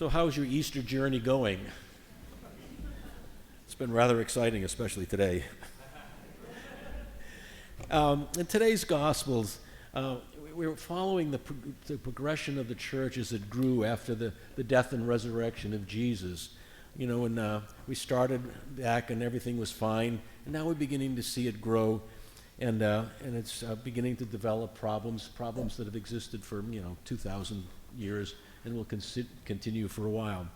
So how's your Easter journey going? It's been rather exciting, especially today. In today's Gospels, we're following the progression of the church as it grew after the death and resurrection of Jesus. You know, when we started back and everything was fine, and now we're beginning to see it grow, and it's beginning to develop problems that have existed for 2,000 years and will continue for a while.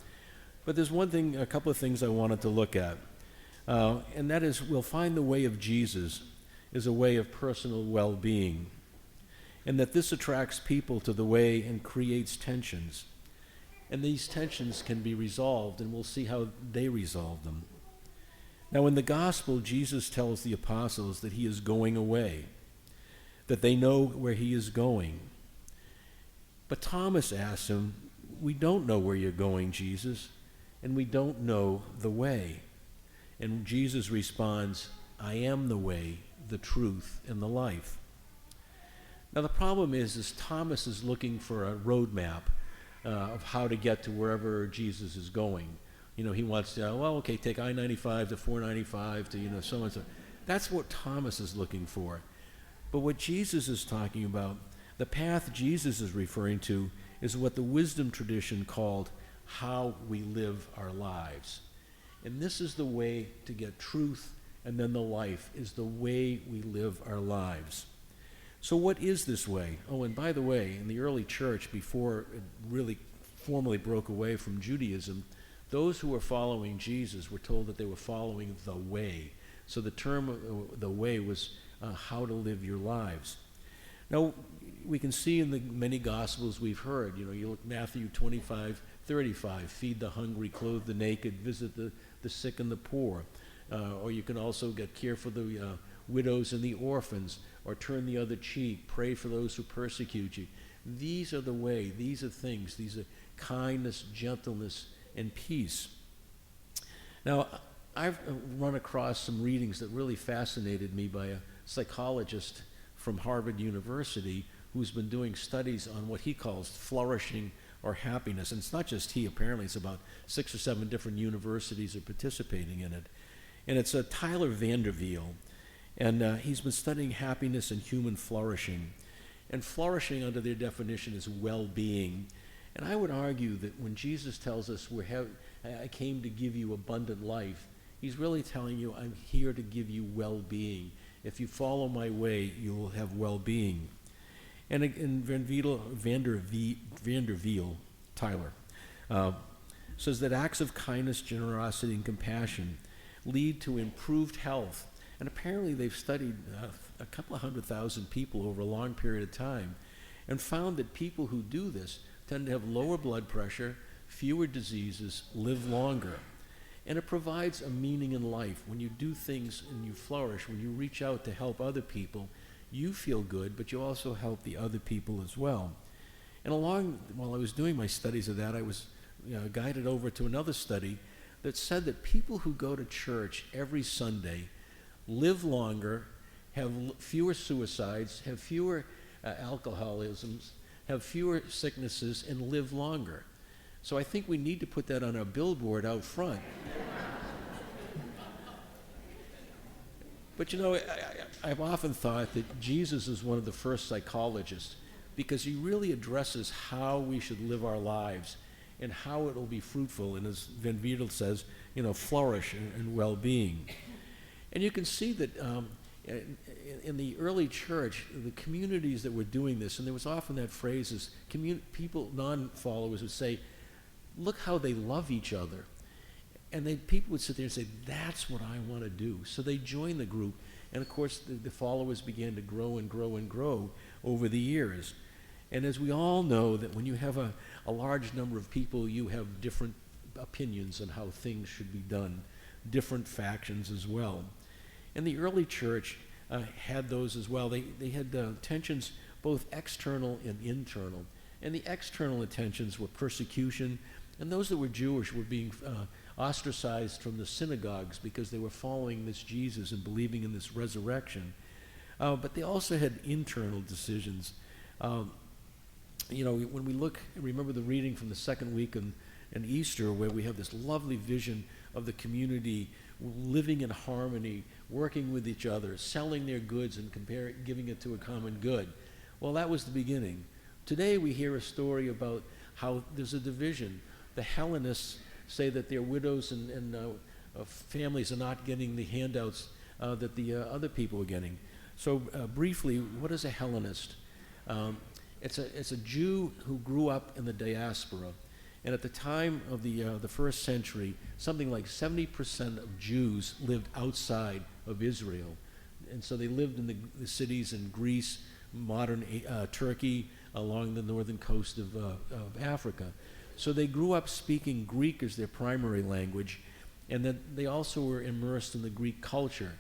But there's a couple of things I wanted to look at, and that is we'll find the way of Jesus is a way of personal well-being, and that this attracts people to the way and creates tensions. And these tensions can be resolved, and we'll see how they resolve them. Now, in the gospel, Jesus tells the apostles that he is going away, that they know where he is going. But Thomas asks him, "We don't know where you're going, Jesus, and we don't know the way." And Jesus responds, "I am the way, the truth, and the life." Now, the problem is Thomas is looking for a roadmap of how to get to wherever Jesus is going. He wants to, take I-95 to 495 to, so and so. That's what Thomas is looking for. But what Jesus is talking about, the path Jesus is referring to, is what the wisdom tradition called how we live our lives. And this is the way to get truth, and then the life is the way we live our lives. So what is this way? Oh, and by the way, in the early church, before it really formally broke away from Judaism, those who were following Jesus were told that they were following the way. So the term the way was how to live your lives. Now, we can see in the many Gospels we've heard, you look Matthew 25:35, feed the hungry, clothe the naked, visit the sick and the poor. Or you can also care for the widows and the orphans, or turn the other cheek, pray for those who persecute you. These are the way, these are things, these are kindness, gentleness, and peace. Now, I've run across some readings that really fascinated me by a psychologist from Harvard University who's been doing studies on what he calls flourishing or happiness. And it's not just he, apparently it's about 6 or 7 different universities are participating in it. And it's Tyler Vanderveel. And he's been studying happiness and human flourishing. And flourishing, under their definition, is well-being. And I would argue that when Jesus tells us, I came to give you abundant life, he's really telling you, I'm here to give you well-being. If you follow my way, you will have well-being. And Vanderveel, Tyler, says that acts of kindness, generosity, and compassion lead to improved health. And apparently they've studied a couple of 100,000 people over a long period of time and found that people who do this tend to have lower blood pressure, fewer diseases, live longer. And it provides a meaning in life. When you do things and you flourish, when you reach out to help other people, you feel good, but you also help the other people as well. And while I was doing my studies of that, I was guided over to another study that said that people who go to church every Sunday live longer, have fewer suicides, have fewer alcoholisms, have fewer sicknesses, and live longer. So I think we need to put that on our billboard out front. But I've often thought that Jesus is one of the first psychologists because he really addresses how we should live our lives and how it will be fruitful, and as Van Wiedel says, flourish and well-being. And you can see that in the early church, the communities that were doing this, and there was often that phrase as people, non-followers would say, look how they love each other. And people would sit there and say, that's what I want to do. So they joined the group, and of course the followers began to grow and grow and grow over the years. And as we all know, that when you have a large number of people, you have different opinions on how things should be done, different factions as well. And the early church had those as well. They had tensions both external and internal. And the external tensions were persecution, and those that were Jewish were being ostracized from the synagogues because they were following this Jesus and believing in this resurrection. But they also had internal decisions. When we remember the reading from the second week in and Easter, where we have this lovely vision of the community living in harmony, working with each other, selling their goods and giving it to a common good. Well, that was the beginning. Today we hear a story about how there's a division. The Hellenists say that their widows and families are not getting the handouts that the other people are getting. So briefly, what is a Hellenist? It's a Jew who grew up in the diaspora. And at the time of the first century, something like 70% of Jews lived outside of Israel. And so they lived in the cities in Greece, modern Turkey, along the northern coast of Africa. So they grew up speaking Greek as their primary language, and then they also were immersed in the Greek culture.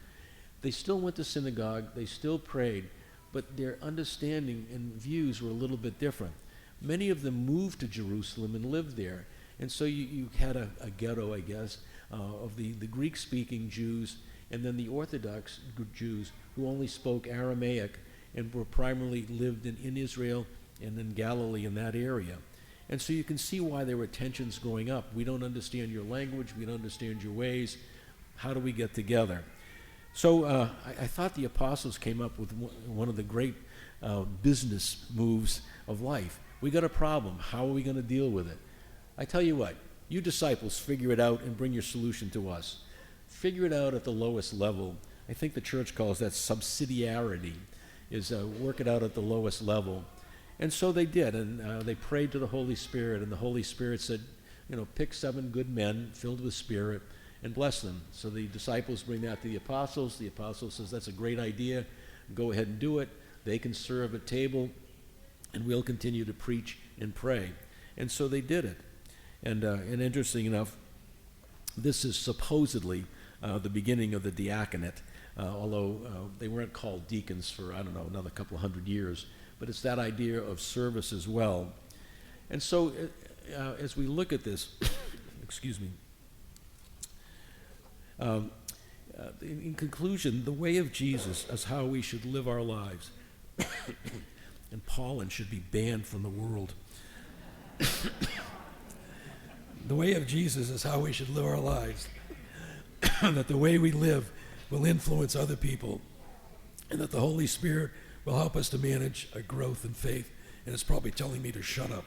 They still went to synagogue, they still prayed, but their understanding and views were a little bit different. Many of them moved to Jerusalem and lived there. And so you had a ghetto, I guess, of the Greek-speaking Jews, and then the Orthodox Jews who only spoke Aramaic and were primarily lived in Israel and in Galilee, in that area. And so you can see why there were tensions growing up. We don't understand your language, we don't understand your ways. How do we get together? So I thought the apostles came up with one of the great business moves of life. We got a problem. How are we going to deal with it? I tell you what, you disciples figure it out and bring your solution to us. Figure it out at the lowest level. I think the church calls that subsidiarity, is work it out at the lowest level. And so they did, and they prayed to the Holy Spirit, and the Holy Spirit said, pick 7 good men filled with Spirit and bless them. So the disciples bring that to the apostles. The apostle says, that's a great idea. Go ahead and do it. They can serve at table, and we'll continue to preach and pray. And so they did it. And interesting enough, this is supposedly the beginning of the diaconate, although they weren't called deacons for, another couple of hundred years. But it's that idea of service as well. And so as we look at this, excuse me, in conclusion, the way of Jesus is how we should live our lives. And pollen should be banned from the world. The way of Jesus is how we should live our lives. That the way we live will influence other people, and that the Holy Spirit will help us to manage a growth in faith. And it's probably telling me to shut up.